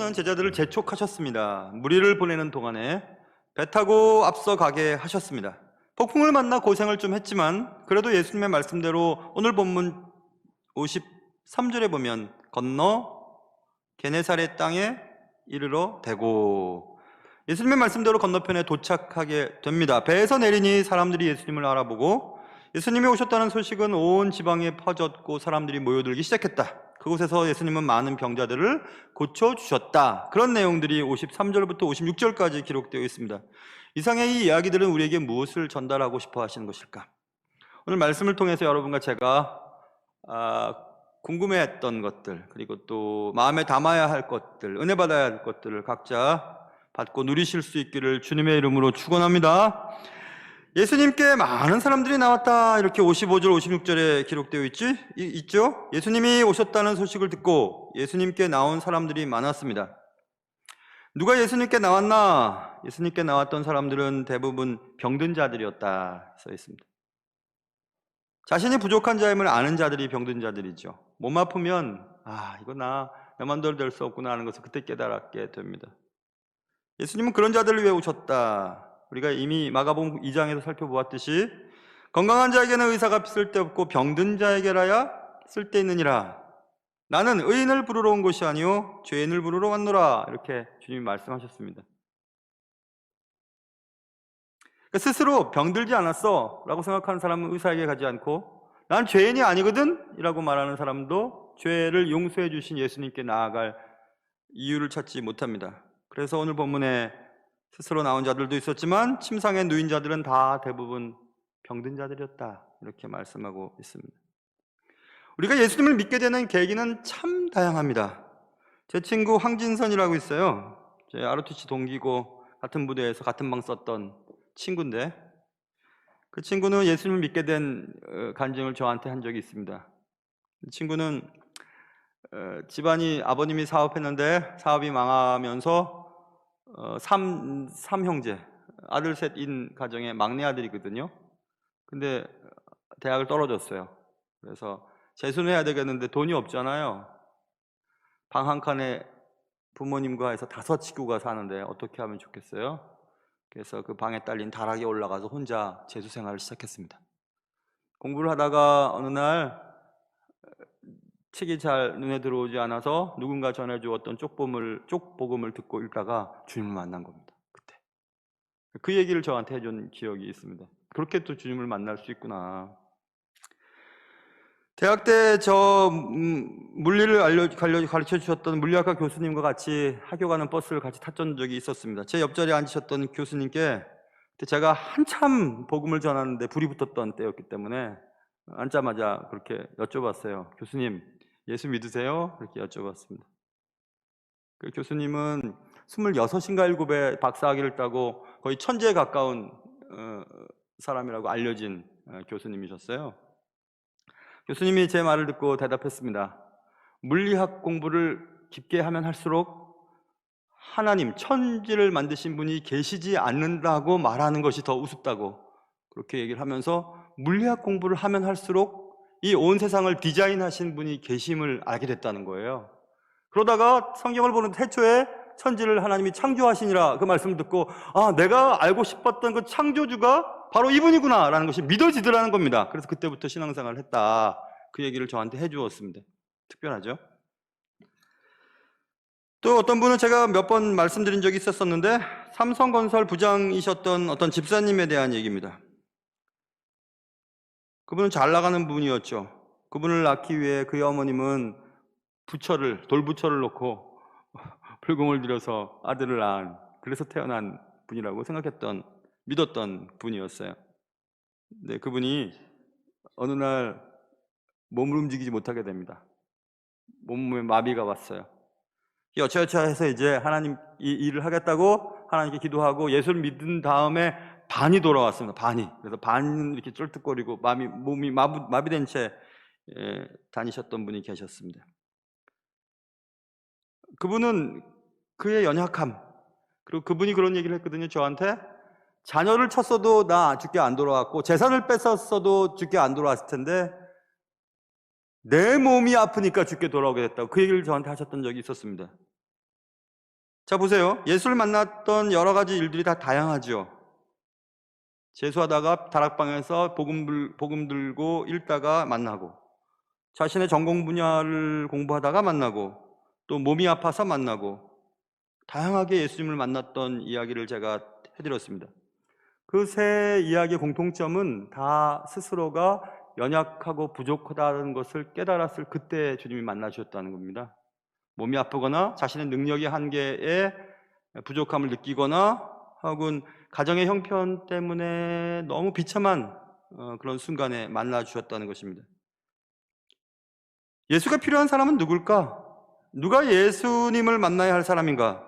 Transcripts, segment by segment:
예수님께서는 제자들을 재촉하셨습니다. 무리를 보내는 동안에 배 타고 앞서 가게 하셨습니다. 폭풍을 만나 고생을 좀 했지만 그래도 예수님의 말씀대로 오늘 본문 53절에 보면 건너 게네사렛 땅에 이르러 대고 예수님의 말씀대로 건너편에 도착하게 됩니다. 배에서 내리니 사람들이 예수님을 알아보고 예수님이 오셨다는 소식은 온 지방에 퍼졌고 사람들이 모여들기 시작했다. 그곳에서 예수님은 많은 병자들을 고쳐주셨다. 그런 내용들이 53절부터 56절까지 기록되어 있습니다. 이상의 이 이야기들은 우리에게 무엇을 전달하고 싶어 하시는 것일까? 오늘 말씀을 통해서 여러분과 제가 궁금해했던 것들, 그리고 또 마음에 담아야 할 것들, 은혜 받아야 할 것들을 각자 받고 누리실 수 있기를 주님의 이름으로 축원합니다. 예수님께 많은 사람들이 나왔다, 이렇게 55절, 56절에 기록되어 있죠? 예수님이 오셨다는 소식을 듣고 예수님께 나온 사람들이 많았습니다. 누가 예수님께 나왔나? 예수님께 나왔던 사람들은 대부분 병든 자들이었다 써 있습니다. 자신이 부족한 자임을 아는 자들이 병든 자들이죠. 몸 아프면 이거 나 맘대로 될 수 없구나 하는 것을 그때 깨달았게 됩니다. 예수님은 그런 자들을 위해 오셨다. 우리가 이미 마가복음 2장에서 살펴보았듯이 건강한 자에게는 의사가 쓸데없고 병든 자에게라야 쓸데있느니라. 나는 의인을 부르러 온 것이 아니요 죄인을 부르러 왔노라. 이렇게 주님이 말씀하셨습니다. 스스로 병들지 않았어 라고 생각하는 사람은 의사에게 가지 않고 난 죄인이 아니거든 이라고 말하는 사람도 죄를 용서해 주신 예수님께 나아갈 이유를 찾지 못합니다. 그래서 오늘 본문에 스스로 나온 자들도 있었지만 침상에 누인 자들은 다 대부분 병든 자들이었다 이렇게 말씀하고 있습니다. 우리가 예수님을 믿게 되는 계기는 참 다양합니다. 제 친구 황진선이라고 있어요. 제 ROTC 동기고 같은 부대에서 같은 방 썼던 친구인데 그 친구는 예수님을 믿게 된 간증을 저한테 한 적이 있습니다. 그 친구는 집안이 아버님이 사업했는데 사업이 망하면서 삼형제 아들 셋인 가정의 막내 아들이거든요. 근데 대학을 떨어졌어요. 그래서 재수해야 되겠는데 돈이 없잖아요. 방 한 칸에 부모님과 해서 5 식구가 사는데 어떻게 하면 좋겠어요? 그래서 그 방에 딸린 다락에 올라가서 혼자 재수 생활을 시작했습니다. 공부를 하다가 어느 날 책이 잘 눈에 들어오지 않아서 누군가 전해주었던 쪽복음을 듣고 읽다가 주님을 만난 겁니다. 그때 그 얘기를 저한테 해준 기억이 있습니다. 그렇게 또 주님을 만날 수 있구나. 대학 때 저 물리를 가르쳐 주셨던 물리학과 교수님과 같이 학교 가는 버스를 같이 탔던 적이 있었습니다. 제 옆자리에 앉으셨던 교수님께 제가 한참 복음을 전하는데 불이 붙었던 때였기 때문에 앉자마자 그렇게 여쭤봤어요. 교수님, 예수 믿으세요? 그렇게 여쭤봤습니다. 그 교수님은 26인가 7에 박사학위를 따고 거의 천재에 가까운 사람이라고 알려진 교수님이셨어요. 교수님이 제 말을 듣고 대답했습니다. 물리학 공부를 깊게 하면 할수록 하나님, 천지를 만드신 분이 계시지 않는다고 말하는 것이 더 우습다고 그렇게 얘기를 하면서 물리학 공부를 하면 할수록 이 온 세상을 디자인하신 분이 계심을 알게 됐다는 거예요. 그러다가 성경을 보는 태초에 천지를 하나님이 창조하시니라 그 말씀을 듣고 내가 알고 싶었던 그 창조주가 바로 이분이구나 라는 것이 믿어지더라는 겁니다. 그래서 그때부터 신앙생활을 했다. 그 얘기를 저한테 해주었습니다. 특별하죠? 또 어떤 분은 제가 몇 번 말씀드린 적이 있었는데 삼성건설 부장이셨던 어떤 집사님에 대한 얘기입니다. 그분은 잘 나가는 분이었죠. 그분을 낳기 위해 그의 어머님은 돌부처를 놓고 불공을 들여서 아들을 낳은, 그래서 태어난 분이라고 믿었던 분이었어요. 근데 그분이 어느 날 몸을 움직이지 못하게 됩니다. 몸에 마비가 왔어요. 여차여차 해서 이제 하나님 이 일을 하겠다고 하나님께 기도하고 예수를 믿은 다음에 반이 돌아왔습니다. 반이. 그래서 반은 이렇게 쩔뚝거리고 몸이 마비된 채 다니셨던 분이 계셨습니다. 그분은 그의 연약함, 그리고 그분이 그런 얘기를 했거든요. 저한테 자녀를 쳤어도 나 죽게 안 돌아왔고 재산을 뺏었어도 죽게 안 돌아왔을 텐데 내 몸이 아프니까 죽게 돌아오게 됐다고 그 얘기를 저한테 하셨던 적이 있었습니다. 자, 보세요. 예수를 만났던 여러 가지 일들이 다 다양하죠. 재수하다가 다락방에서 복음 들고 읽다가 만나고, 자신의 전공 분야를 공부하다가 만나고, 또 몸이 아파서 만나고, 다양하게 예수님을 만났던 이야기를 제가 해드렸습니다. 그 세 이야기의 공통점은 다 스스로가 연약하고 부족하다는 것을 깨달았을 그때 주님이 만나주셨다는 겁니다. 몸이 아프거나 자신의 능력의 한계에 부족함을 느끼거나 혹은 가정의 형편 때문에 너무 비참한 그런 순간에 만나주셨다는 것입니다. 예수가 필요한 사람은 누굴까? 누가 예수님을 만나야 할 사람인가?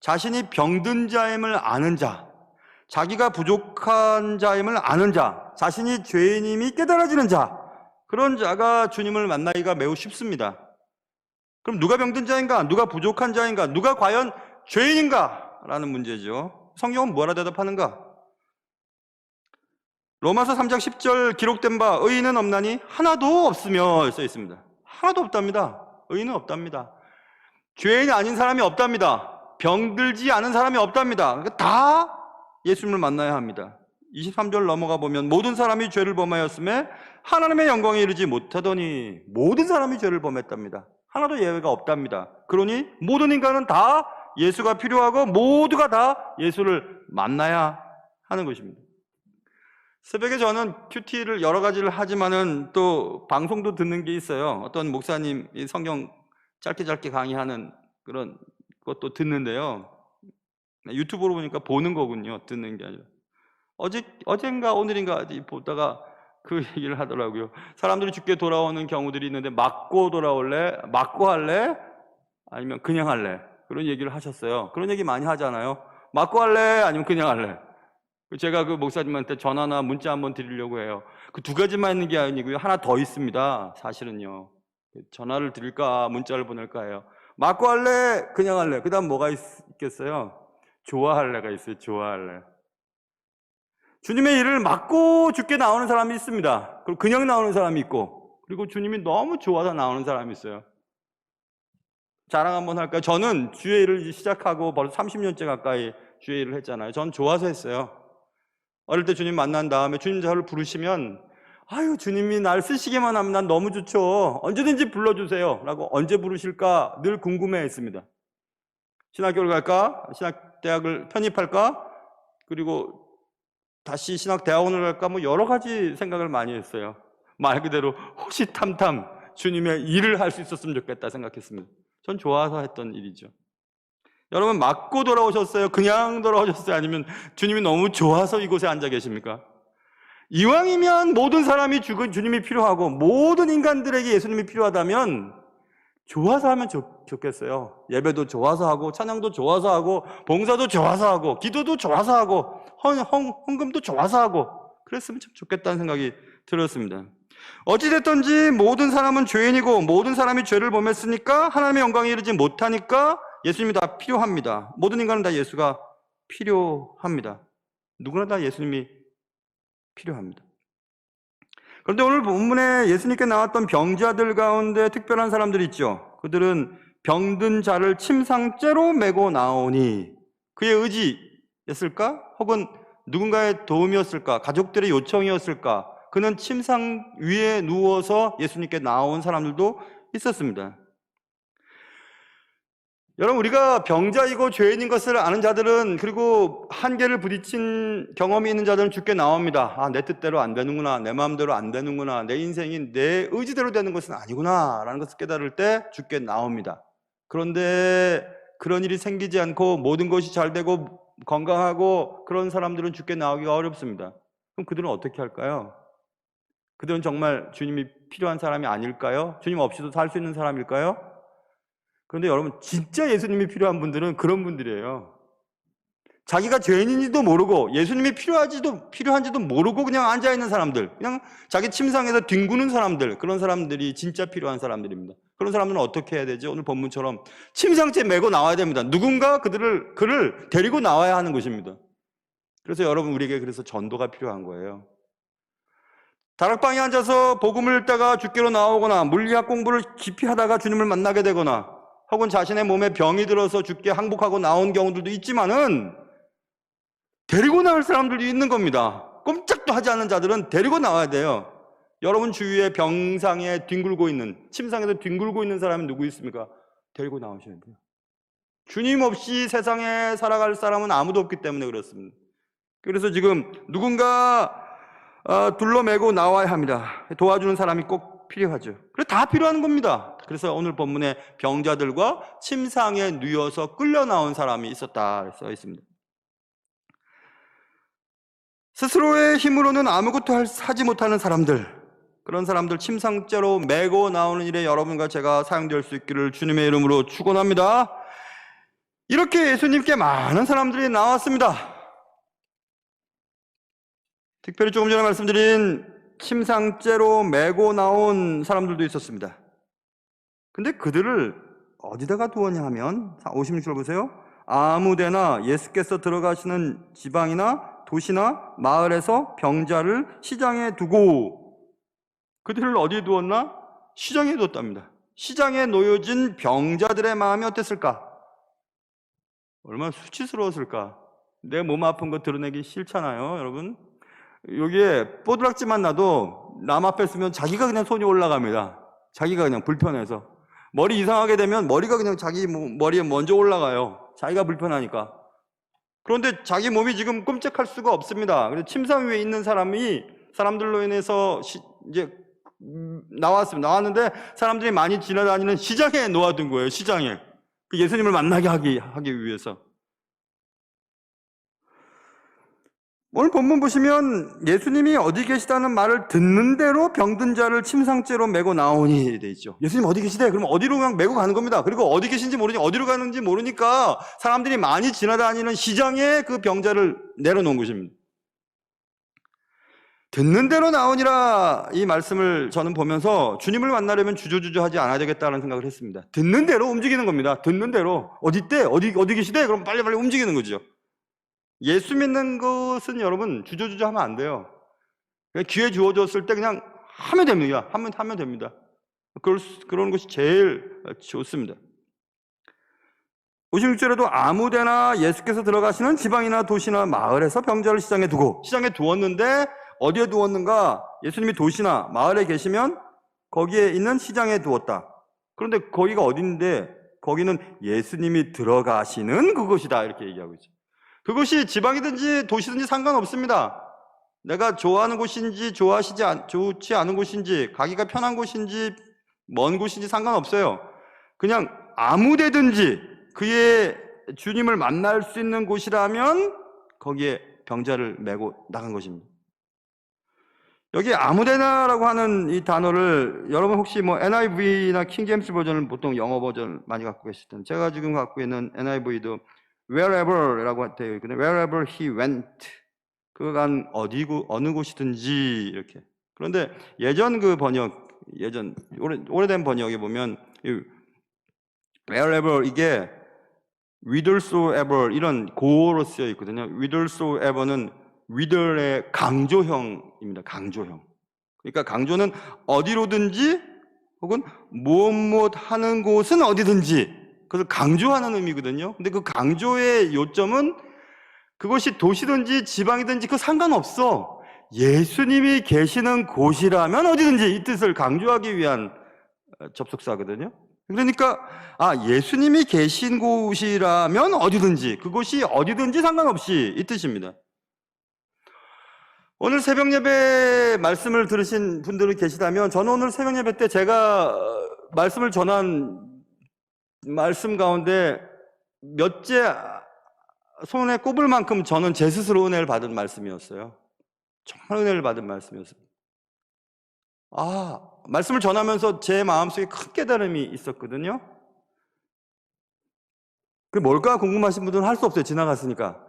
자신이 병든 자임을 아는 자, 자기가 부족한 자임을 아는 자, 자신이 죄인임이 깨달아지는 자, 그런 자가 주님을 만나기가 매우 쉽습니다. 그럼 누가 병든 자인가? 누가 부족한 자인가? 누가 과연 죄인인가? 라는 문제죠. 성경은 뭐라 대답하는가? 로마서 3장 10절 기록된 바 의인은 없나니 하나도 없으며 써 있습니다. 하나도 없답니다. 의인은 없답니다. 죄인이 아닌 사람이 없답니다. 병들지 않은 사람이 없답니다. 그러니까 다 예수님을 만나야 합니다. 23절 넘어가 보면 모든 사람이 죄를 범하였음에 하나님의 영광에 이르지 못하더니 모든 사람이 죄를 범했답니다. 하나도 예외가 없답니다. 그러니 모든 인간은 다 예수가 필요하고 모두가 다 예수를 만나야 하는 것입니다. 새벽에 저는 큐티를 여러 가지를 하지만은 또 방송도 듣는 게 있어요. 어떤 목사님이 성경 짧게 강의하는 그런 것도 듣는데요. 유튜브로 보니까 보는 거군요. 듣는 게 아니라. 어젠가 오늘인가 보다가 그 얘기를 하더라고요. 사람들이 죽게 돌아오는 경우들이 있는데 맞고 돌아올래? 맞고 할래? 아니면 그냥 할래? 그런 얘기를 하셨어요. 그런 얘기 많이 하잖아요. 맞고 할래? 아니면 그냥 할래? 제가 그 목사님한테 전화나 문자 한번 드리려고 해요. 그 두 가지만 있는 게 아니고요. 하나 더 있습니다. 사실은요. 전화를 드릴까 문자를 보낼까 해요. 맞고 할래? 그냥 할래? 그 다음 뭐가 있겠어요? 좋아할래가 있어요. 좋아할래. 주님의 일을 맞고 죽게 나오는 사람이 있습니다. 그리고 그냥 나오는 사람이 있고, 그리고 주님이 너무 좋아서 나오는 사람이 있어요. 자랑 한번 할까요? 저는 주의 일을 시작하고 벌써 30년째 가까이 주의 일을 했잖아요. 전 좋아서 했어요. 어릴 때 주님 만난 다음에 주님 저를 부르시면 아유 주님이 날 쓰시기만 하면 난 너무 좋죠. 언제든지 불러주세요 라고 언제 부르실까 늘 궁금해했습니다. 신학교를 갈까? 신학대학을 편입할까? 그리고 다시 신학대학원을 갈까? 뭐 여러 가지 생각을 많이 했어요. 말 그대로 호시탐탐 주님의 일을 할 수 있었으면 좋겠다 생각했습니다. 전 좋아서 했던 일이죠. 여러분 맞고 돌아오셨어요? 그냥 돌아오셨어요? 아니면 주님이 너무 좋아서 이곳에 앉아 계십니까? 이왕이면 모든 사람이 주님이 필요하고 모든 인간들에게 예수님이 필요하다면 좋아서 하면 좋겠어요. 예배도 좋아서 하고 찬양도 좋아서 하고 봉사도 좋아서 하고 기도도 좋아서 하고 헌금도 좋아서 하고 그랬으면 참 좋겠다는 생각이 들었습니다. 어찌됐든지 모든 사람은 죄인이고 모든 사람이 죄를 범했으니까 하나님의 영광에 이르지 못하니까 예수님이 다 필요합니다. 모든 인간은 다 예수가 필요합니다. 누구나 다 예수님이 필요합니다. 그런데 오늘 본문에 예수님께 나왔던 병자들 가운데 특별한 사람들이 있죠. 그들은 병든 자를 침상째로 메고 나오니 그의 의지였을까? 혹은 누군가의 도움이었을까? 가족들의 요청이었을까? 그는 침상 위에 누워서 예수님께 나온 사람들도 있었습니다. 여러분 우리가 병자이고 죄인인 것을 아는 자들은 그리고 한계를 부딪힌 경험이 있는 자들은 죽게 나옵니다. 아, 내 뜻대로 안 되는구나. 내 마음대로 안 되는구나. 내 인생이 내 의지대로 되는 것은 아니구나 라는 것을 깨달을 때 죽게 나옵니다. 그런데 그런 일이 생기지 않고 모든 것이 잘 되고 건강하고 그런 사람들은 죽게 나오기가 어렵습니다. 그럼 그들은 어떻게 할까요? 그들은 정말 주님이 필요한 사람이 아닐까요? 주님 없이도 살 수 있는 사람일까요? 그런데 여러분 진짜 예수님이 필요한 분들은 그런 분들이에요. 자기가 죄인인지도 모르고 예수님이 필요한지도 모르고 그냥 앉아있는 사람들, 그냥 자기 침상에서 뒹구는 사람들, 그런 사람들이 진짜 필요한 사람들입니다. 그런 사람들은 어떻게 해야 되지? 오늘 본문처럼 침상째 메고 나와야 됩니다. 누군가 그를 데리고 나와야 하는 것입니다. 그래서 여러분 우리에게 그래서 전도가 필요한 거예요. 다락방에 앉아서 복음을 읽다가 주께로 나오거나 물리학 공부를 깊이 하다가 주님을 만나게 되거나 혹은 자신의 몸에 병이 들어서 죽게 항복하고 나온 경우들도 있지만은 데리고 나올 사람들도 있는 겁니다. 꼼짝도 하지 않는 자들은 데리고 나와야 돼요. 여러분 주위에 병상에 뒹굴고 있는, 침상에서 뒹굴고 있는 사람이 누구 있습니까? 데리고 나오셔야 돼요. 주님 없이 세상에 살아갈 사람은 아무도 없기 때문에 그렇습니다. 그래서 지금 누군가 둘러매고 나와야 합니다. 도와주는 사람이 꼭 필요하죠. 그래서 다 필요한 겁니다. 그래서 오늘 본문에 병자들과 침상에 누워서 끌려 나온 사람이 있었다 써 있습니다. 스스로의 힘으로는 아무것도 하지 못하는 사람들, 그런 사람들 침상째로 메고 나오는 일에 여러분과 제가 사용될 수 있기를 주님의 이름으로 축원합니다. 이렇게 예수님께 많은 사람들이 나왔습니다. 특별히 조금 전에 말씀드린 침상째로 메고 나온 사람들도 있었습니다. 근데 그들을 어디다가 두었냐 하면 56절 보세요. 아무데나 예수께서 들어가시는 지방이나 도시나 마을에서 병자를 시장에 두고, 그들을 어디에 두었나? 시장에 두었답니다. 시장에 놓여진 병자들의 마음이 어땠을까? 얼마나 수치스러웠을까? 내 몸 아픈 거 드러내기 싫잖아요, 여러분. 여기에 뽀드락지만 나도 남 앞에 쓰면 자기가 그냥 손이 올라갑니다. 자기가 그냥 불편해서. 머리 이상하게 되면 머리가 그냥 자기 머리에 먼저 올라가요. 자기가 불편하니까. 그런데 자기 몸이 지금 끔찍할 수가 없습니다. 그래서 침상 위에 있는 사람들로 인해서 이제 나왔는데 사람들이 많이 지나다니는 시장에 놓아둔 거예요. 시장에. 그 예수님을 만나게 하기 위해서. 오늘 본문 보시면 예수님이 어디 계시다는 말을 듣는 대로 병든 자를 침상째로 메고 나오니 돼 있죠. 예수님 어디 계시대? 그러면 어디로 그냥 메고 가는 겁니다. 그리고 어디 계신지 어디로 가는지 모르니까 사람들이 많이 지나다니는 시장에 그 병자를 내려놓은 것입니다. 듣는 대로 나오니라, 이 말씀을 저는 보면서 주님을 만나려면 주저주저 하지 않아야 되겠다는 생각을 했습니다. 듣는 대로 움직이는 겁니다. 듣는 대로. 어디 있대? 어디 계시대? 그럼 빨리빨리 움직이는 거죠. 예수 믿는 것은 여러분 주저주저 하면 안 돼요. 그냥 기회 주어졌을 때 그냥 하면 됩니다. 하면 됩니다. 그런 것이 제일 좋습니다. 56절에도 아무데나 예수께서 들어가시는 지방이나 도시나 마을에서 병자를 시장에 두고, 시장에 두었는데 어디에 두었는가? 예수님이 도시나 마을에 계시면 거기에 있는 시장에 두었다. 그런데 거기가 어딘데? 거기는 예수님이 들어가시는 그곳이다, 이렇게 얘기하고 있죠. 그것이 지방이든지 도시든지 상관없습니다. 내가 좋아하는 곳인지 좋지 않은 곳인지, 가기가 편한 곳인지 먼 곳인지 상관없어요. 그냥 아무 데든지 그의 주님을 만날 수 있는 곳이라면 거기에 병자를 메고 나간 것입니다. 여기 아무데나라고 하는 이 단어를 여러분 혹시 NIV나 킹제임스 버전을 보통 영어 버전을 많이 갖고 계실 텐데, 제가 지금 갖고 있는 NIV도 wherever라고 되어 있거든요. wherever he went, 그가 간 어느 곳이든지 이렇게. 그런데 예전 그 번역, 오래된 번역에 보면 wherever 이게 whithersoever 이런 고어로 쓰여 있거든요. whithersoever는 whither의 강조형입니다. 강조형. 그러니까 강조는 어디로든지 혹은 무엇 하는 곳은 어디든지, 그것을 강조하는 의미거든요. 근데 그 강조의 요점은 그것이 도시든지 지방이든지 그 상관없어. 예수님이 계시는 곳이라면 어디든지, 이 뜻을 강조하기 위한 접속사거든요. 그러니까 예수님이 계신 곳이라면 어디든지, 그곳이 어디든지 상관없이, 이 뜻입니다. 오늘 새벽 예배 말씀을 들으신 분들이 계시다면, 저는 오늘 새벽 예배 때 제가 말씀을 전한 말씀 가운데 몇째 손에 꼽을 만큼 저는 제 스스로 은혜를 받은 말씀이었어요. 정말 은혜를 받은 말씀이었습니다. 말씀을 전하면서 제 마음속에 큰 깨달음이 있었거든요. 그게 뭘까 궁금하신 분들은 할 수 없어요. 지나갔으니까.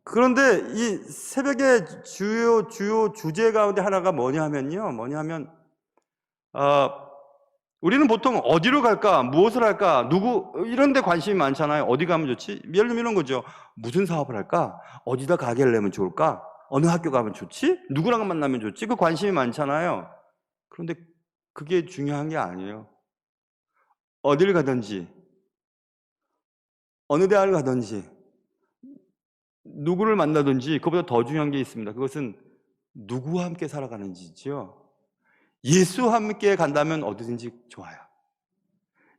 그런데 이 새벽의 주요 주제 가운데 하나가 뭐냐면요. 우리는 보통 어디로 갈까, 무엇을 할까, 이런 데 관심이 많잖아요. 어디 가면 좋지? 예를 들면 이런 거죠. 무슨 사업을 할까? 어디다 가게를 내면 좋을까? 어느 학교 가면 좋지? 누구랑 만나면 좋지? 그 관심이 많잖아요. 그런데 그게 중요한 게 아니에요. 어딜 가든지 어느 대학을 가든지 누구를 만나든지 그보다 더 중요한 게 있습니다. 그것은 누구와 함께 살아가는지죠. 예수와 함께 간다면 어디든지 좋아요.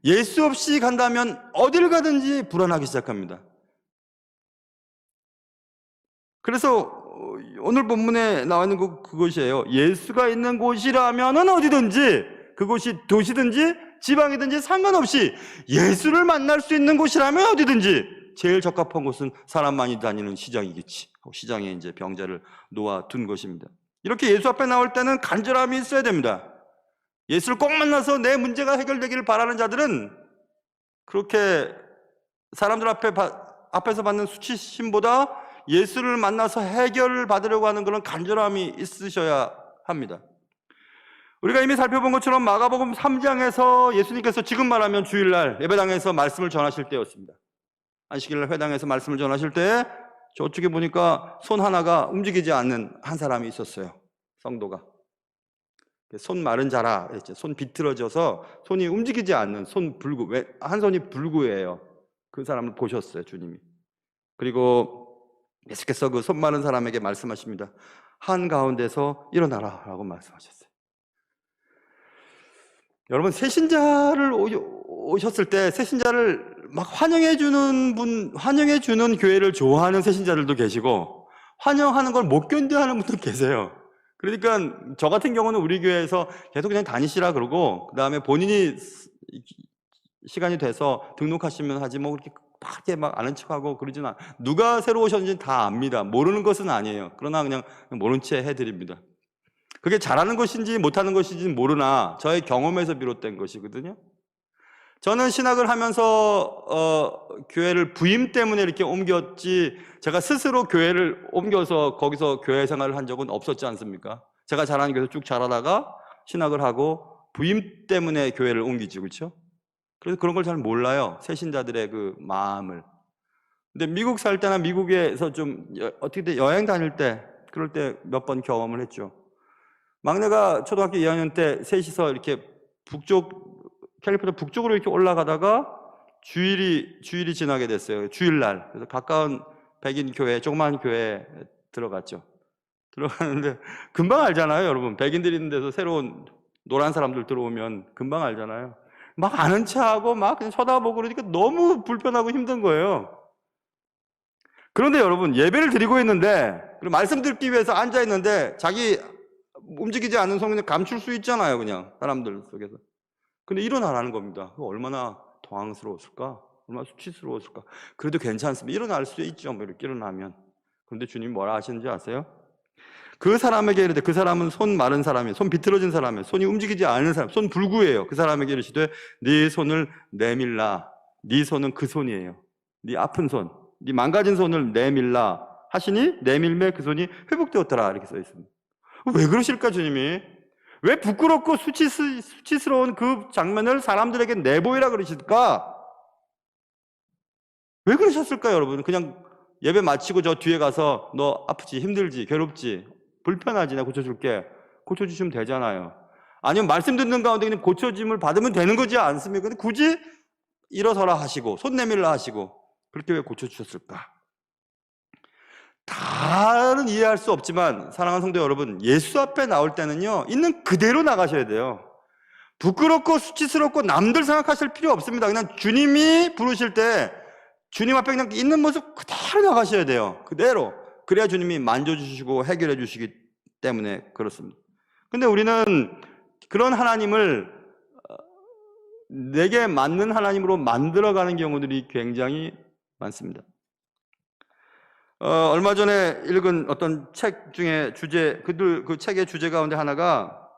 예수 없이 간다면 어딜 가든지 불안하기 시작합니다. 그래서 오늘 본문에 나와 있는 그것이에요. 예수가 있는 곳이라면 어디든지, 그곳이 도시든지 지방이든지 상관없이 예수를 만날 수 있는 곳이라면 어디든지 제일 적합한 곳은 사람 많이 다니는 시장이겠지. 시장에 이제 병자를 놓아둔 것입니다. 이렇게 예수 앞에 나올 때는 간절함이 있어야 됩니다. 예수를 꼭 만나서 내 문제가 해결되기를 바라는 자들은 그렇게 사람들 앞에서 받는 수치심보다 예수를 만나서 해결을 받으려고 하는 그런 간절함이 있으셔야 합니다. 우리가 이미 살펴본 것처럼 마가복음 3장에서 예수님께서 지금 말하면 주일날 예배당에서 말씀을 전하실 때였습니다. 안식일날 회당에서 말씀을 전하실 때 저쪽에 보니까 손 하나가 움직이지 않는 한 사람이 있었어요. 성도가. 손 마른 자라 그랬죠. 손 비틀어져서 손이 움직이지 않는 한 손이 불구예요. 그 사람을 보셨어요, 주님이. 그리고 계속해서 그 손 마른 사람에게 말씀하십니다. 한가운데서 일어나라 라고 말씀하셨어요. 여러분, 새신자를 오셨을 때 새신자를 막 환영해주는 교회를 좋아하는 새신자들도 계시고 환영하는 걸 못 견뎌하는 분도 계세요. 그러니까 저 같은 경우는 우리 교회에서 계속 그냥 다니시라 그러고 그 다음에 본인이 시간이 돼서 등록하시면 하지 뭐 그렇게 막 아는 척하고 그러진 않아요. 누가 새로 오셨는지 다 압니다. 모르는 것은 아니에요. 그러나 그냥 모른 채 해드립니다. 그게 잘하는 것인지 못하는 것인지 모르나 저의 경험에서 비롯된 것이거든요. 저는 신학을 하면서 교회를 부임 때문에 이렇게 옮겼지 제가 스스로 교회를 옮겨서 거기서 교회 생활을 한 적은 없었지 않습니까? 제가 자라는 교회에서 쭉 자라다가 신학을 하고 부임 때문에 교회를 옮기죠, 그렇죠? 그래서 그런 걸 잘 몰라요, 새신자들의 그 마음을. 근데 미국 살 때나 미국에서 좀 어떻게 여행 다닐 때 그럴 때 몇 번 경험을 했죠. 막내가 초등학교 2학년 때 셋이서 이렇게 캘리포니아 북쪽으로 이렇게 올라가다가 주일이 지나게 됐어요. 주일날. 그래서 가까운 백인 교회, 조그마한 교회에 들어갔죠. 들어가는데 금방 알잖아요, 여러분. 백인들이 있는 데서 새로운 노란 사람들 들어오면 금방 알잖아요. 막 아는 체하고 막 그냥 쳐다보고 그러니까 너무 불편하고 힘든 거예요. 그런데 여러분, 예배를 드리고 있는데 그리고 말씀 듣기 위해서 앉아 있는데 자기 움직이지 않는 성인을 감출 수 있잖아요, 그냥 사람들 속에서. 근데 일어나라는 겁니다. 얼마나 당황스러웠을까? 얼마나 수치스러웠을까? 그래도 괜찮습니다. 일어날 수 있죠, 뭐 이렇게 일어나면. 그런데 주님이 뭐라 하시는지 아세요? 그 사람에게 이르되, 그 사람은 손 마른 사람이에요. 손 비틀어진 사람이에요. 손이 움직이지 않는 사람, 손 불구예요. 그 사람에게 이르시되 네 손을 내밀라. 네 손은 그 손이에요. 네 아픈 손, 네 망가진 손을 내밀라 하시니 내밀매 그 손이 회복되었더라, 이렇게 써 있습니다. 왜 그러실까, 주님이? 왜 부끄럽고 수치스러운 그 장면을 사람들에게 내보이라 그러실까? 왜 그러셨을까요, 여러분? 그냥 예배 마치고 저 뒤에 가서 너 아프지, 힘들지, 괴롭지, 불편하지, 내가 고쳐줄게. 고쳐주시면 되잖아요. 아니면 말씀 듣는 가운데 그냥 고쳐짐을 받으면 되는 거지 않습니까? 근데 굳이 일어서라 하시고 손 내밀라 하시고 그렇게 왜 고쳐주셨을까? 다른 이해할 수 없지만 사랑하는 성도 여러분, 예수 앞에 나올 때는요, 있는 그대로 나가셔야 돼요. 부끄럽고 수치스럽고 남들 생각하실 필요 없습니다. 그냥 주님이 부르실 때 주님 앞에 그냥 있는 모습 그대로 나가셔야 돼요. 그대로. 그래야 주님이 만져주시고 해결해 주시기 때문에 그렇습니다. 근데 우리는 그런 하나님을 내게 맞는 하나님으로 만들어가는 경우들이 굉장히 많습니다. 얼마 전에 읽은 어떤 책 중에 그 책의 주제 가운데 하나가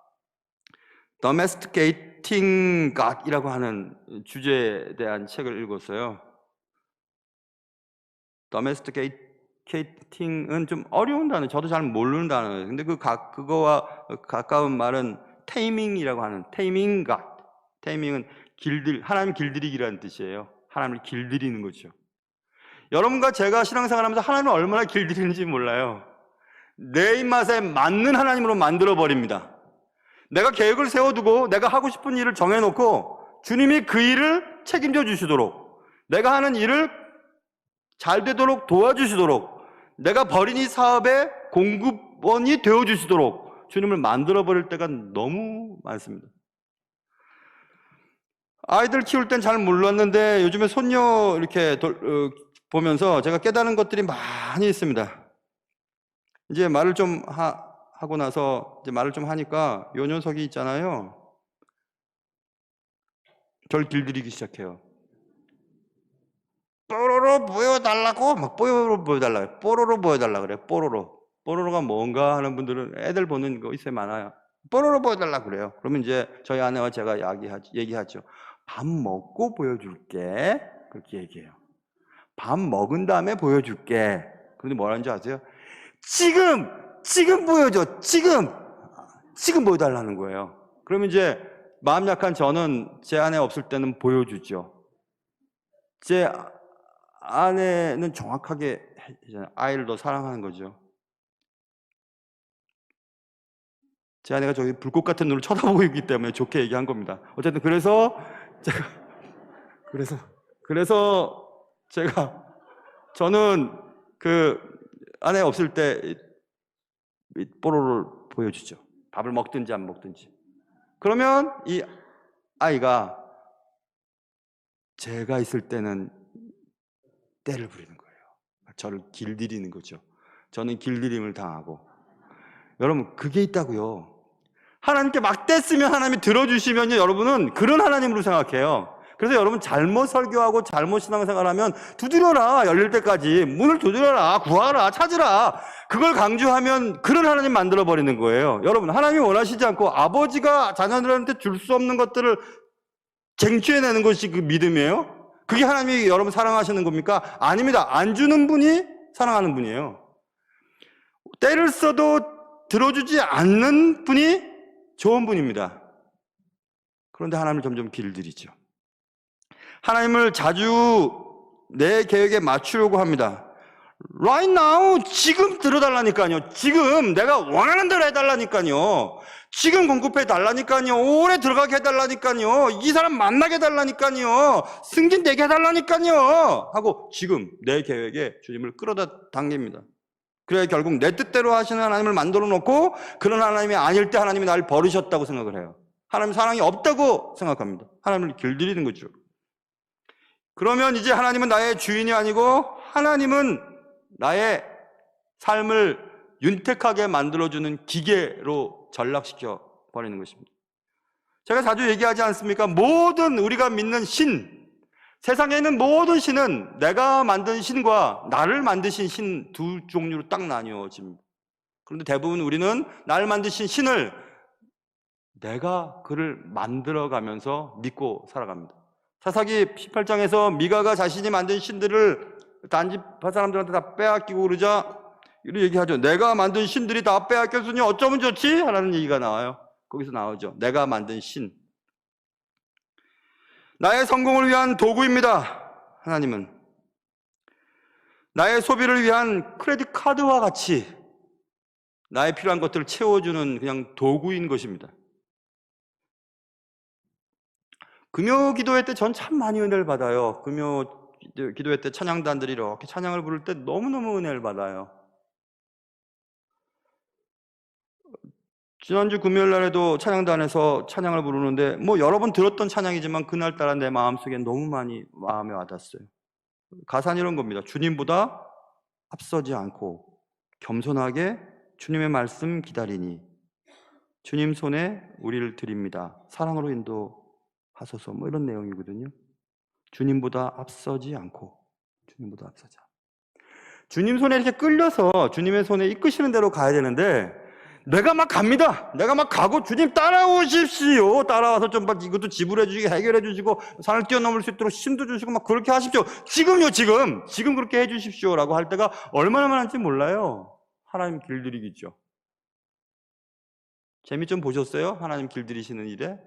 Domesticating God이라고 하는 주제에 대한 책을 읽었어요. Domesticating은 좀 어려운 단어, 저도 잘 모르는 단어예요. 근데 그거와 가까운 말은 Taming이라고 하는 Taming God. Taming은 하나님 길들이기라는 뜻이에요. 하나님을 길들이는 거죠. 여러분과 제가 신앙생활하면서 하나님을 얼마나 길들이는지 몰라요. 내 입맛에 맞는 하나님으로 만들어버립니다. 내가 계획을 세워두고 내가 하고 싶은 일을 정해놓고 주님이 그 일을 책임져 주시도록, 내가 하는 일을 잘 되도록 도와주시도록, 내가 벌인 이 사업의 공급원이 되어주시도록 주님을 만들어버릴 때가 너무 많습니다. 아이들 키울 땐 잘 몰랐는데 요즘에 손녀 이렇게 보면서 제가 깨달은 것들이 많이 있습니다. 이제 말을 좀 하고 나서 이제 말을 좀 하니까 요 녀석이 있잖아요. 절 길들이기 시작해요. 뽀로로 보여달라고 막 뽀로로 보여달라, 뽀로로 보여달라 그래요. 뽀로로가 뭔가 하는 분들은 애들 보는 거 있어요. 많아요. 뽀로로 보여달라 그래요. 그러면 이제 저희 아내와 제가 얘기하죠. 밥 먹고 보여줄게, 그렇게 얘기해요. 밥 먹은 다음에 보여줄게. 그런데 뭐라는지 아세요? 지금 보여줘. 지금 보여달라는 거예요. 그러면 이제 마음 약한 저는 제 아내 없을 때는 보여주죠. 제 아내는 정확하게 아이를 더 사랑하는 거죠. 제 아내가 저기 불꽃 같은 눈을 쳐다보고 있기 때문에 좋게 얘기한 겁니다. 어쨌든 그래서 제가 저는 그 아내 없을 때 뽀로로를 보여주죠. 밥을 먹든지 안 먹든지. 그러면 이 아이가 제가 있을 때는 때를 부리는 거예요. 저를 길들이는 거죠. 저는 길들임을 당하고. 여러분, 그게 있다고요. 하나님께 막 뗐으면 하나님이 들어주시면요, 여러분은 그런 하나님으로 생각해요. 그래서 여러분 잘못 설교하고 잘못 신앙생활하면 두드려라, 열릴 때까지. 문을 두드려라, 구하라, 찾으라. 그걸 강조하면 그런 하나님 만들어버리는 거예요. 여러분, 하나님이 원하시지 않고 아버지가 자녀들한테 줄 수 없는 것들을 쟁취해내는 것이 그 믿음이에요? 그게 하나님이 여러분 사랑하시는 겁니까? 아닙니다. 안 주는 분이 사랑하는 분이에요. 때를 써도 들어주지 않는 분이 좋은 분입니다. 그런데 하나님을 점점 길들이죠. 하나님을 자주 내 계획에 맞추려고 합니다. Right now, 지금 들어달라니까요. 지금 내가 원하는 대로 해달라니까요. 지금 공급해 달라니까요. 오래 들어가게 해달라니까요. 이 사람 만나게 해달라니까요. 승진되게 해달라니까요. 하고 지금 내 계획에 주님을 끌어다 당깁니다. 그래야 결국 내 뜻대로 하시는 하나님을 만들어 놓고 그런 하나님이 아닐 때 하나님이 나를 버리셨다고 생각을 해요. 하나님 사랑이 없다고 생각합니다. 하나님을 길들이는 거죠. 그러면 이제 하나님은 나의 주인이 아니고 하나님은 나의 삶을 윤택하게 만들어주는 기계로 전락시켜 버리는 것입니다. 제가 자주 얘기하지 않습니까? 모든 우리가 믿는 신, 세상에 있는 모든 신은 내가 만든 신과 나를 만드신 신 두 종류로 딱 나뉘어집니다. 그런데 대부분 우리는 나를 만드신 신을 내가 그를 만들어가면서 믿고 살아갑니다. 사사기 18장에서 미가가 자신이 만든 신들을 단지파 사람들한테 다 빼앗기고 그러자 이렇게 얘기하죠. 내가 만든 신들이 다 빼앗겼으니 어쩌면 좋지? 하라는 얘기가 나와요. 거기서 나오죠. 내가 만든 신. 나의 성공을 위한 도구입니다. 하나님은. 나의 소비를 위한 크레딧 카드와 같이 나의 필요한 것들을 채워주는 그냥 도구인 것입니다. 금요 기도회 때 전 참 많이 은혜를 받아요. 금요 기도회 때 찬양단들이 이렇게 찬양을 부를 때 너무너무 은혜를 받아요. 지난주 금요일 날에도 찬양단에서 찬양을 부르는데 뭐 여러 번 들었던 찬양이지만 그날따라 내 마음속에 너무 많이 마음에 와닿았어요. 가사는 이런 겁니다. 주님보다 앞서지 않고 겸손하게 주님의 말씀 기다리니 주님 손에 우리를 드립니다. 사랑으로 인도하소서. 뭐 이런 내용이거든요. 주님보다 앞서지 않고 주님 손에 이렇게 끌려서 주님의 손에 이끄시는 대로 가야 되는데 내가 막 갑니다. 내가 막 가고 주님 따라오십시오. 따라와서 좀 이것도 지불해 주시고 해결해 주시고 산을 뛰어넘을 수 있도록 힘도 주시고 막 그렇게 하십시오. 지금요, 지금 그렇게 해 주십시오라고 할 때가 얼마나 많은지 몰라요. 하나님 길들이기죠. 재미 좀 보셨어요? 하나님 길들이시는 일에?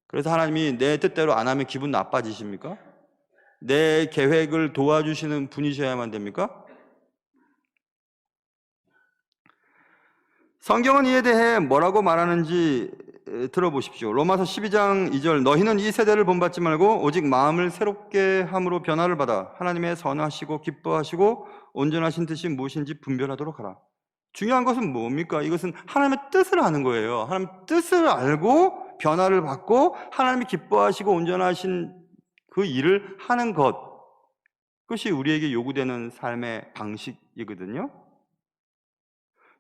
그래서 하나님이 내 뜻대로 안 하면 기분 나빠지십니까? 내 계획을 도와주시는 분이셔야만 됩니까? 성경은 이에 대해 뭐라고 말하는지 들어보십시오. 로마서 12장 2절 너희는 이 세대를 본받지 말고 오직 마음을 새롭게 함으로 변화를 받아 하나님의 선하시고 기뻐하시고 온전하신 뜻이 무엇인지 분별하도록 하라. 중요한 것은 뭡니까? 이것은 하나님의 뜻을 아는 거예요. 하나님의 뜻을 알고 변화를 받고 하나님이 기뻐하시고 온전하신 그 일을 하는 것, 그것이 우리에게 요구되는 삶의 방식이거든요.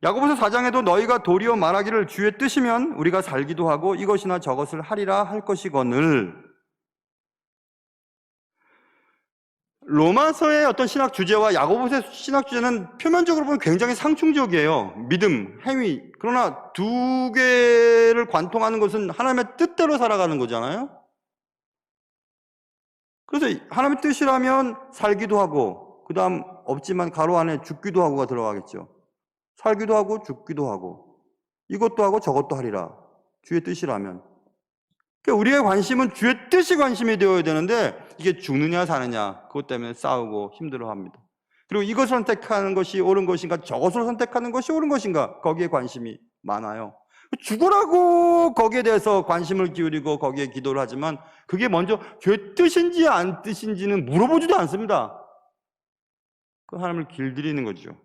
야고보서 4장에도 너희가 도리어 말하기를 주의 뜻이면 우리가 살기도 하고 이것이나 저것을 하리라 할 것이거늘. 로마서의 어떤 신학 주제와 야고보서의 신학 주제는 표면적으로 보면 굉장히 상충적이에요. 믿음, 행위. 그러나 두 개를 관통하는 것은 하나님의 뜻대로 살아가는 거잖아요. 그래서 하나님의 뜻이라면 살기도 하고 그 다음 없지만 가로 안에 죽기도 하고가 들어가겠죠. 살기도 하고 죽기도 하고 이것도 하고 저것도 하리라. 주의 뜻이라면. 그러니까 우리의 관심은 주의 뜻이 관심이 되어야 되는데 이게 죽느냐 사느냐 그것 때문에 싸우고 힘들어합니다. 그리고 이것을 선택하는 것이 옳은 것인가 저것을 선택하는 것이 옳은 것인가 거기에 관심이 많아요. 죽으라고 거기에 대해서 관심을 기울이고 거기에 기도를 하지만 그게 먼저 주의 뜻인지 안 뜻인지는 물어보지도 않습니다. 그 하나님을 길들이는 거죠.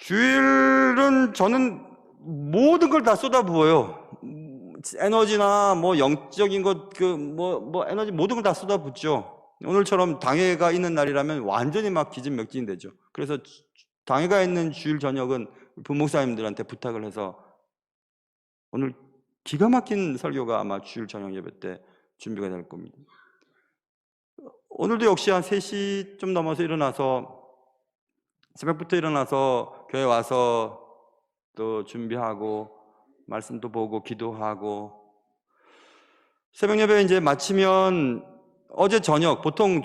주일은 저는 모든 걸 다 쏟아부어요. 에너지나 뭐 영적인 것, 에너지 모든 걸 다 쏟아붓죠. 오늘처럼 당회가 있는 날이라면 완전히 막 기진맥진이 되죠. 그래서 당회가 있는 주일 저녁은 부목사님들한테 부탁을 해서 오늘 기가 막힌 설교가 아마 주일 저녁 예배 때 준비가 될 겁니다. 오늘도 역시 한 3시 좀 넘어서 일어나서 새벽부터 일어나서 교회 와서 또 준비하고 말씀도 보고 기도하고 새벽 예배 이제 마치면 어제 저녁 보통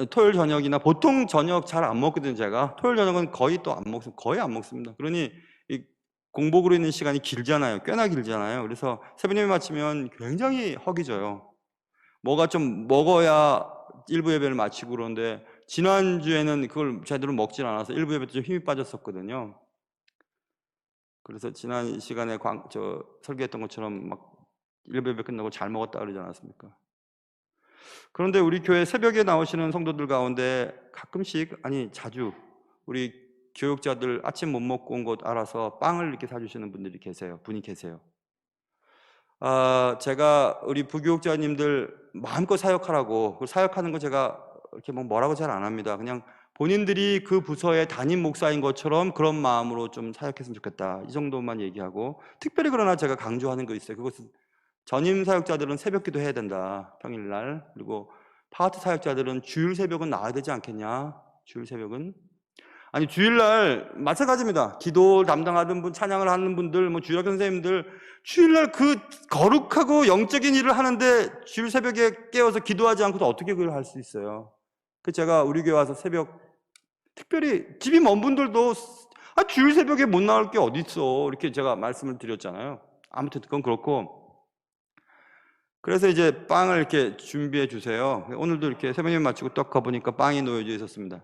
토요일 저녁이나 보통 저녁 잘 안 먹거든요. 제가 토요일 저녁은 거의 또 안 먹습니다. 거의 안 먹습니다. 그러니 이 공복으로 있는 시간이 길잖아요. 꽤나 길잖아요. 그래서 새벽 예배 마치면 굉장히 허기져요. 뭐가 좀 먹어야 일부 예배를 마치고 그러는데 지난주에는 그걸 제대로 먹질 않아서 일부 예배 때 좀 힘이 빠졌었거든요. 그래서 지난 시간에 설교했던 것처럼 막 일부 예배 끝나고 잘 먹었다 그러지 않았습니까? 그런데 우리 교회 새벽에 나오시는 성도들 가운데 가끔씩, 아니 자주 우리 교육자들 아침 못 먹고 온 것 알아서 빵을 이렇게 사주시는 분이 계세요. 제가 우리 부교육자님들 마음껏 사역하라고, 그 사역하는 거 제가 이렇게 뭐라고 잘 안 합니다. 그냥 본인들이 그 부서의 담임 목사인 것처럼 그런 마음으로 좀 사역했으면 좋겠다. 이 정도만 얘기하고, 특별히 그러나 제가 강조하는 거 있어요. 그것은 전임 사역자들은 새벽 기도 해야 된다. 평일날. 그리고 파트 사역자들은 주일 새벽은 나와야 되지 않겠냐? 주일 새벽은. 아니 주일날 마찬가지입니다. 기도 담당하는 분, 찬양을 하는 분들, 뭐 주일학교 선생님들 주일날 그 거룩하고 영적인 일을 하는데 주일 새벽에 깨어서 기도하지 않고도 어떻게 그걸 할 수 있어요? 그 제가 우리 교회 와서 새벽, 특별히 집이 먼 분들도 주일 새벽에 못 나올 게 어디 있어? 이렇게 제가 말씀을 드렸잖아요. 아무튼 그건 그렇고, 그래서 이제 빵을 이렇게 준비해 주세요. 오늘도 이렇게 새벽에 마치고 딱 가보니까 빵이 놓여져 있었습니다.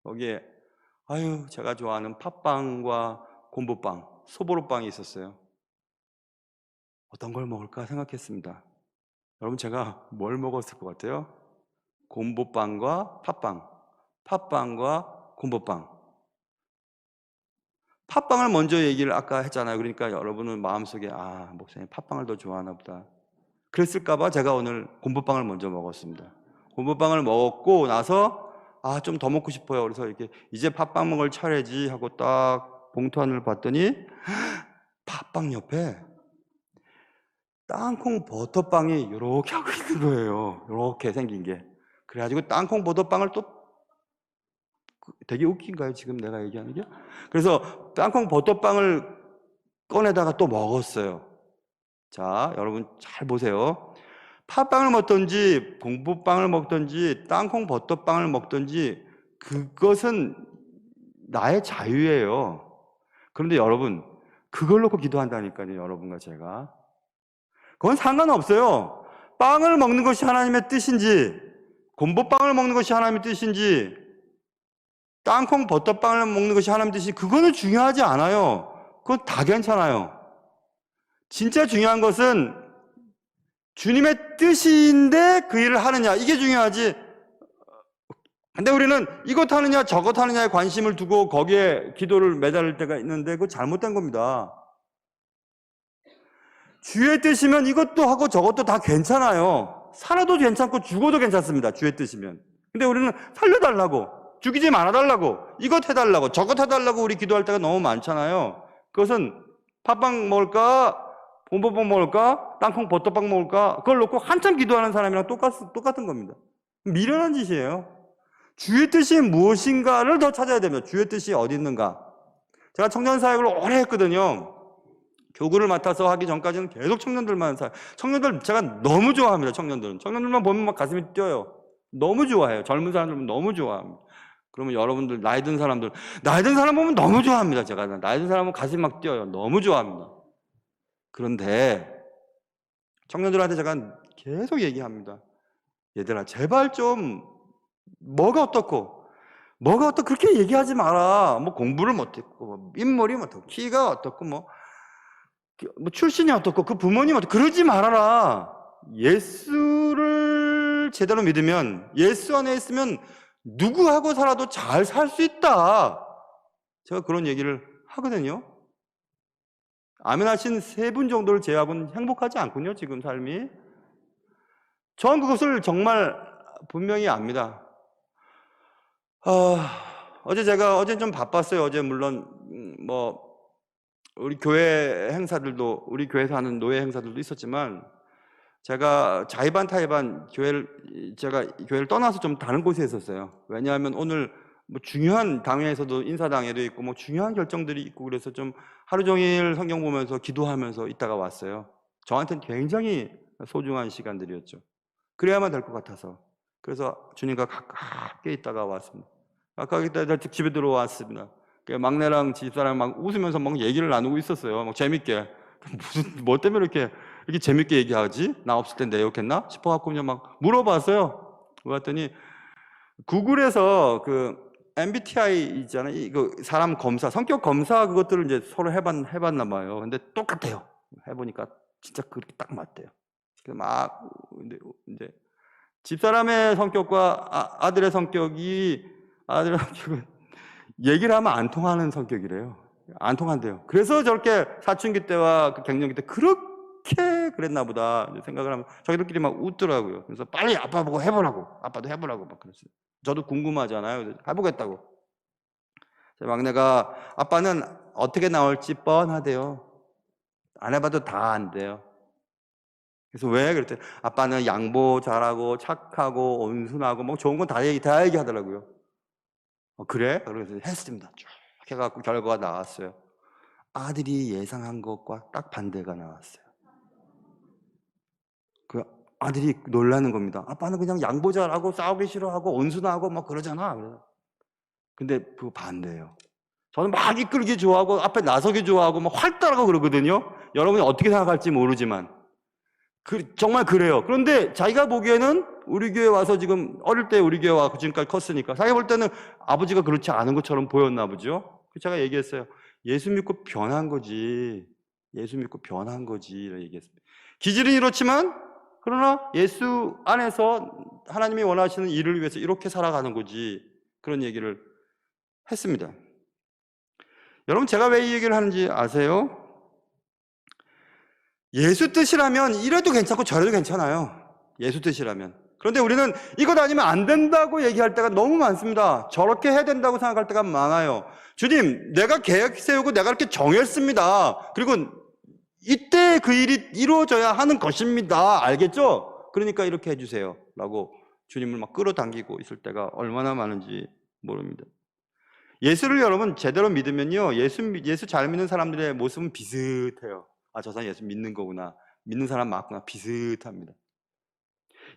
거기에 제가 좋아하는 팥빵과 곰보빵, 소보로빵이 있었어요. 어떤 걸 먹을까 생각했습니다. 여러분 제가 뭘 먹었을 것 같아요? 곰보빵과 팥빵, 팥빵과 곰보빵. 팥빵을 먼저 얘기를 아까 했잖아요. 그러니까 여러분은 마음속에 목사님 팥빵을 더 좋아하나 보다. 그랬을까 봐 제가 오늘 곰보빵을 먼저 먹었습니다. 곰보빵을 먹고 나서 좀 더 먹고 싶어요. 그래서 이렇게 이제 팥빵 먹을 차례지 하고 딱 봉투 안을 봤더니 팥빵 옆에 땅콩 버터빵이 이렇게 하고 있는 거예요. 이렇게 생긴 게. 그래가지고 땅콩 버터빵을 또, 되게 웃긴가요? 지금 내가 얘기하는 게? 그래서 땅콩 버터빵을 꺼내다가 또 먹었어요. 자, 여러분 잘 보세요. 팥빵을 먹든지 곰보빵을 먹든지 땅콩 버터빵을 먹든지 그것은 나의 자유예요. 그런데 여러분 그걸 놓고 기도한다니까요. 여러분과 제가. 그건 상관없어요. 빵을 먹는 것이 하나님의 뜻인지 곰보빵을 먹는 것이 하나님의 뜻인지 땅콩 버터빵을 먹는 것이 하나님의 뜻인지 그거는 중요하지 않아요. 그건 다 괜찮아요. 진짜 중요한 것은 주님의 뜻인데 그 일을 하느냐, 이게 중요하지. 근데 우리는 이것 하느냐 저것 하느냐에 관심을 두고 거기에 기도를 매달릴 때가 있는데 그거 잘못된 겁니다. 주의 뜻이면 이것도 하고 저것도 다 괜찮아요. 살아도 괜찮고 죽어도 괜찮습니다. 주의 뜻이면. 근데 우리는 살려달라고, 죽이지 말아달라고, 이것 해달라고, 저것 해달라고 우리 기도할 때가 너무 많잖아요. 그것은 팥빵 먹을까, 봄버빵 먹을까, 땅콩 버터빵 먹을까, 그걸 놓고 한참 기도하는 사람이랑 똑같은 겁니다. 미련한 짓이에요. 주의 뜻이 무엇인가를 더 찾아야 됩니다. 주의 뜻이 어디 있는가. 제가 청년 사역을 오래 했거든요. 교구를 맡아서 하기 전까지는 계속 청년들만 청년들 제가 너무 좋아합니다. 청년들만 보면 막 가슴이 뛰어요. 너무 좋아해요. 젊은 사람들 너무 좋아합니다. 그러면 여러분들 나이 든 사람 보면 너무 좋아합니다. 제가 나이 든 사람 보면 가슴이 막 뛰어요. 너무 좋아합니다. 그런데 청년들한테 제가 계속 얘기합니다. 얘들아, 제발 좀 뭐가 어떻고 그렇게 얘기하지 마라. 뭐 공부를 못했고, 뭐 인물이 못했고, 키가 어떻고, 뭐 출신이 어떻고, 그 부모님 어떻고, 그러지 말아라. 예수를 제대로 믿으면, 예수 안에 있으면 누구하고 살아도 잘 살 수 있다. 제가 그런 얘기를 하거든요. 아멘 하신 3분 정도를 제외하고는 행복하지 않군요, 지금 삶이. 저는 그것을 정말 분명히 압니다. 어제 좀 바빴어요. 어제 물론 우리 교회 행사들도, 우리 교회에서 하는 노예 행사들도 있었지만, 제가 자의반 타의반 제가 교회를 떠나서 좀 다른 곳에 있었어요. 왜냐하면 오늘 뭐 중요한 당회에서도, 인사당회도 있고 뭐 중요한 결정들이 있고, 그래서 좀 하루 종일 성경 보면서 기도하면서 있다가 왔어요. 저한테는 굉장히 소중한 시간들이었죠. 그래야만 될 것 같아서. 그래서 주님과 가깝게 있다가 왔습니다. 가깝게 있다가 집에 들어왔습니다. 막내랑 집사랑 막 웃으면서 막 얘기를 나누고 있었어요. 막 재밌게. 뭐 때문에 이렇게 재밌게 얘기하지? 나 없을 땐 내 욕했나? 싶어갖고 그냥 막 물어봤어요. 그랬더니 구글에서 그 MBTI 있잖아요. 그 사람 검사, 성격 검사, 그것들을 이제 서로 해봤나 봐요. 근데 똑같아요. 해보니까 진짜 그렇게 딱 맞대요. 그래서 막 이제 집사람의 성격과 아들의 성격은 얘기를 하면 안 통하는 성격이래요. 안 통한대요. 그래서 저렇게 사춘기 때와 그 갱년기 때 그렇게 그랬나 보다 생각을 하면 자기들끼리 막 웃더라고요. 그래서 빨리 아빠 보고 해보라고, 아빠도 해보라고 막 그랬어요. 저도 궁금하잖아요. 해보겠다고. 제 막내가 아빠는 어떻게 나올지 뻔하대요. 안 해봐도 다 안 돼요. 그래서 왜? 그랬더니 아빠는 양보 잘하고 착하고 온순하고 뭐 좋은 건 다 얘기하더라고요. 그래? 그래서 했습니다. 쭉 해갖고 결과가 나왔어요. 아들이 예상한 것과 딱 반대가 나왔어요. 그 아들이 놀라는 겁니다. 아빠는 그냥 양보 잘하고 싸우기 싫어하고 온순하고 막 그러잖아. 근데 그거 반대예요. 저는 막 이끌기 좋아하고 앞에 나서기 좋아하고 막 활달하고 그러거든요. 여러분이 어떻게 생각할지 모르지만 정말 그래요. 그런데 자기가 보기에는 우리 교회 와서 지금 어릴 때 우리 교회 와서 지금까지 컸으니까 자기가 볼 때는 아버지가 그렇지 않은 것처럼 보였나 보죠. 제가 얘기했어요. 예수 믿고 변한 거지. 예수 믿고 변한 거지. 이렇게 얘기했습니다. 기질은 이렇지만 그러나 예수 안에서 하나님이 원하시는 일을 위해서 이렇게 살아가는 거지. 그런 얘기를 했습니다. 여러분, 제가 왜 이 얘기를 하는지 아세요? 예수 뜻이라면 이래도 괜찮고 저래도 괜찮아요. 예수 뜻이라면. 그런데 우리는 이것 아니면 안 된다고 얘기할 때가 너무 많습니다. 저렇게 해야 된다고 생각할 때가 많아요. 주님, 내가 계획 세우고 내가 이렇게 정했습니다. 그리고 이때 그 일이 이루어져야 하는 것입니다. 알겠죠? 그러니까 이렇게 해주세요. 라고 주님을 막 끌어당기고 있을 때가 얼마나 많은지 모릅니다. 예수를 여러분 제대로 믿으면요, 예수 잘 믿는 사람들의 모습은 비슷해요. 저 사람 예수 믿는 거구나, 믿는 사람 맞구나, 비슷합니다.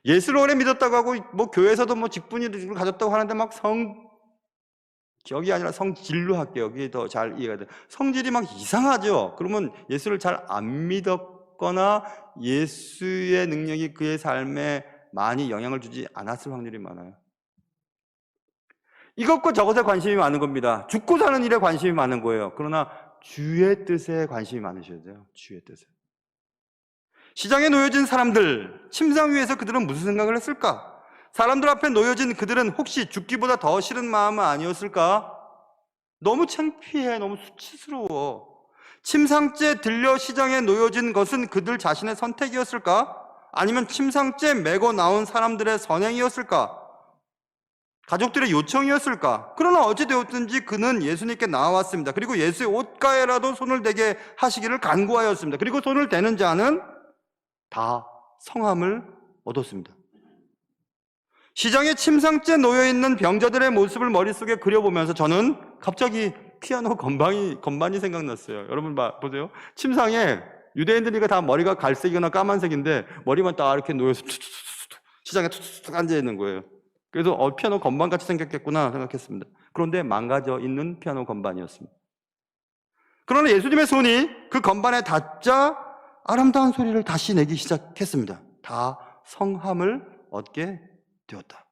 예수를 오래 믿었다고 하고 뭐 교회에서도 뭐 직분을 가졌다고 하는데 막 성격이 아니라 성질로 할게요. 그게 더 잘 이해가 돼요. 성질이 막 이상하죠. 그러면 예수를 잘 안 믿었거나 예수의 능력이 그의 삶에 많이 영향을 주지 않았을 확률이 많아요. 이것과 저것에 관심이 많은 겁니다. 죽고 사는 일에 관심이 많은 거예요. 그러나 주의 뜻에 관심이 많으셔야 돼요. 주의 뜻에. 시장에 놓여진 사람들, 침상 위에서 그들은 무슨 생각을 했을까? 사람들 앞에 놓여진 그들은 혹시 죽기보다 더 싫은 마음은 아니었을까? 너무 창피해, 너무 수치스러워. 침상째 들려 시장에 놓여진 것은 그들 자신의 선택이었을까? 아니면 침상째 메고 나온 사람들의 선행이었을까? 가족들의 요청이었을까? 그러나 어찌되었든지 그는 예수님께 나와왔습니다. 그리고 예수의 옷가에라도 손을 대게 하시기를 간구하였습니다. 그리고 손을 대는 자는 다 성함을 얻었습니다. 시장에 침상째 놓여있는 병자들의 모습을 머릿속에 그려보면서 저는 갑자기 피아노 건반이 생각났어요. 여러분 보세요. 침상에 유대인들이가 다 머리가 갈색이거나 까만색인데 머리만 딱 이렇게 놓여서 시장에 툭툭 앉아있는 거예요. 그래서 피아노 건반같이 생겼겠구나 생각했습니다. 그런데 망가져 있는 피아노 건반이었습니다. 그러나 예수님의 손이 그 건반에 닿자 아름다운 소리를 다시 내기 시작했습니다. 다 성함을 얻게 되었다.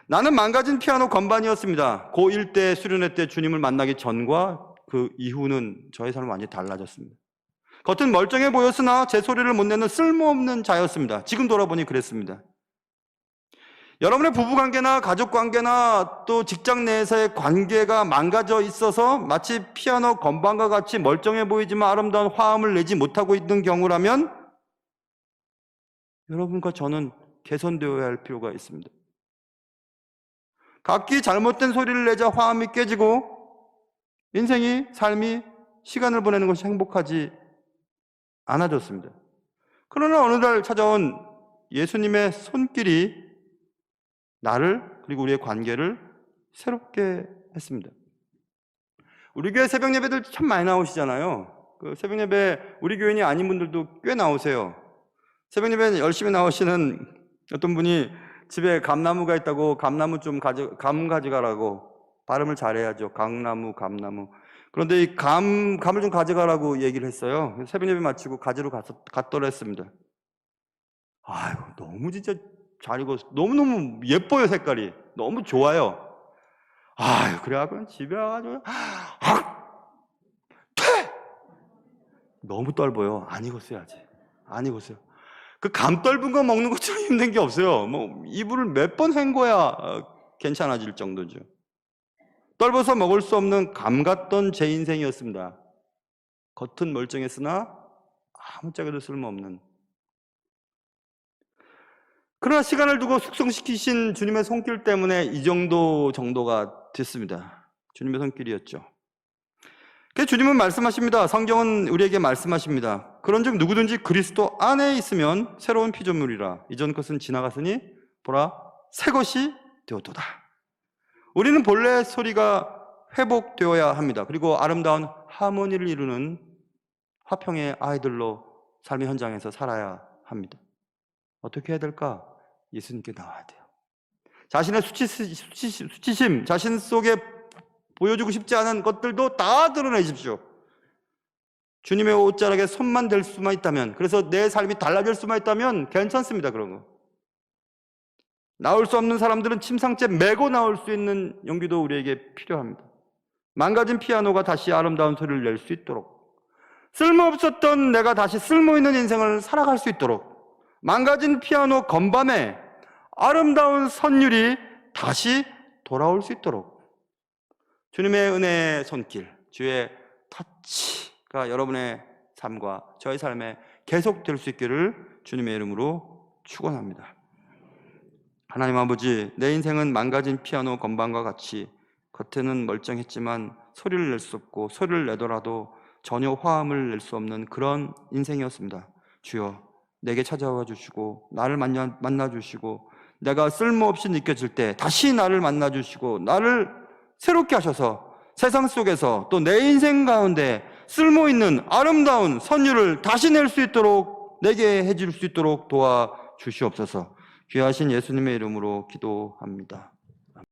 나는 망가진 피아노 건반이었습니다. 고1 때 수련회 때 주님을 만나기 전과 그 이후는 저의 삶은 완전히 달라졌습니다. 겉은 멀쩡해 보였으나 제 소리를 못 내는 쓸모없는 자였습니다. 지금 돌아보니 그랬습니다. 여러분의 부부관계나 가족관계나 또 직장 내에서의 관계가 망가져 있어서 마치 피아노 건반과 같이 멀쩡해 보이지만 아름다운 화음을 내지 못하고 있는 경우라면 여러분과 저는 개선되어야 할 필요가 있습니다. 각기 잘못된 소리를 내자 화음이 깨지고 인생이, 삶이, 시간을 보내는 것이 행복하지 않아졌습니다. 그러나 어느 날 찾아온 예수님의 손길이 나를 그리고 우리의 관계를 새롭게 했습니다. 우리 교회 새벽 예배들 참 많이 나오시잖아요. 그 새벽 예배 우리 교인이 아닌 분들도 꽤 나오세요. 새벽 예배 열심히 나오시는 어떤 분이 집에 감나무가 있다고 감나무 좀 감 가져가라고, 발음을 잘해야죠. 감나무. 그런데 이 감을 좀 가져가라고 얘기를 했어요. 새벽 예배 마치고 가지러 갔더랬습니다. 아유, 너무 진짜 잘 익었어. 너무너무 예뻐요, 색깔이. 너무 좋아요. 아유, 그래갖고 집에 와가지고, 너무 떫어요. 안 익었어야지. 안 익었어요. 그 감 떫은 거 먹는 것처럼 힘든 게 없어요. 뭐, 이불을 몇 번 헹궈야 괜찮아질 정도죠. 떫어서 먹을 수 없는 감 같던 제 인생이었습니다. 겉은 멀쩡했으나 아무짝에도 쓸모없는. 그러나 시간을 두고 숙성시키신 주님의 손길 때문에 이 정도가 됐습니다. 주님의 손길이었죠. 그래서 주님은 말씀하십니다. 성경은 우리에게 말씀하십니다. 그런즉 누구든지 그리스도 안에 있으면 새로운 피조물이라. 이전 것은 지나갔으니 보라 새 것이 되었도다. 우리는 본래 소리가 회복되어야 합니다. 그리고 아름다운 하모니를 이루는 화평의 아이들로 삶의 현장에서 살아야 합니다. 어떻게 해야 될까? 예수님께 나와야 돼요. 자신의 수치심, 자신 속에 보여주고 싶지 않은 것들도 다 드러내십시오. 주님의 옷자락에 손만 댈 수만 있다면, 그래서 내 삶이 달라질 수만 있다면 괜찮습니다. 그런 거. 나올 수 없는 사람들은 침상째 메고 나올 수 있는 용기도 우리에게 필요합니다. 망가진 피아노가 다시 아름다운 소리를 낼 수 있도록, 쓸모없었던 내가 다시 쓸모있는 인생을 살아갈 수 있도록, 망가진 피아노 건반에 아름다운 선율이 다시 돌아올 수 있도록 주님의 은혜의 손길, 주의 터치가 여러분의 삶과 저의 삶에 계속될 수 있기를 주님의 이름으로 축원합니다. 하나님 아버지, 내 인생은 망가진 피아노 건반과 같이 겉에는 멀쩡했지만 소리를 낼 수 없고 소리를 내더라도 전혀 화음을 낼 수 없는 그런 인생이었습니다. 주여, 내게 찾아와 주시고 나를 만나 주시고 내가 쓸모없이 느껴질 때 다시 나를 만나 주시고 나를 새롭게 하셔서 세상 속에서 또 내 인생 가운데 쓸모있는 아름다운 선율을 다시 낼 수 있도록, 내게 해줄 수 있도록 도와주시옵소서. 귀하신 예수님의 이름으로 기도합니다.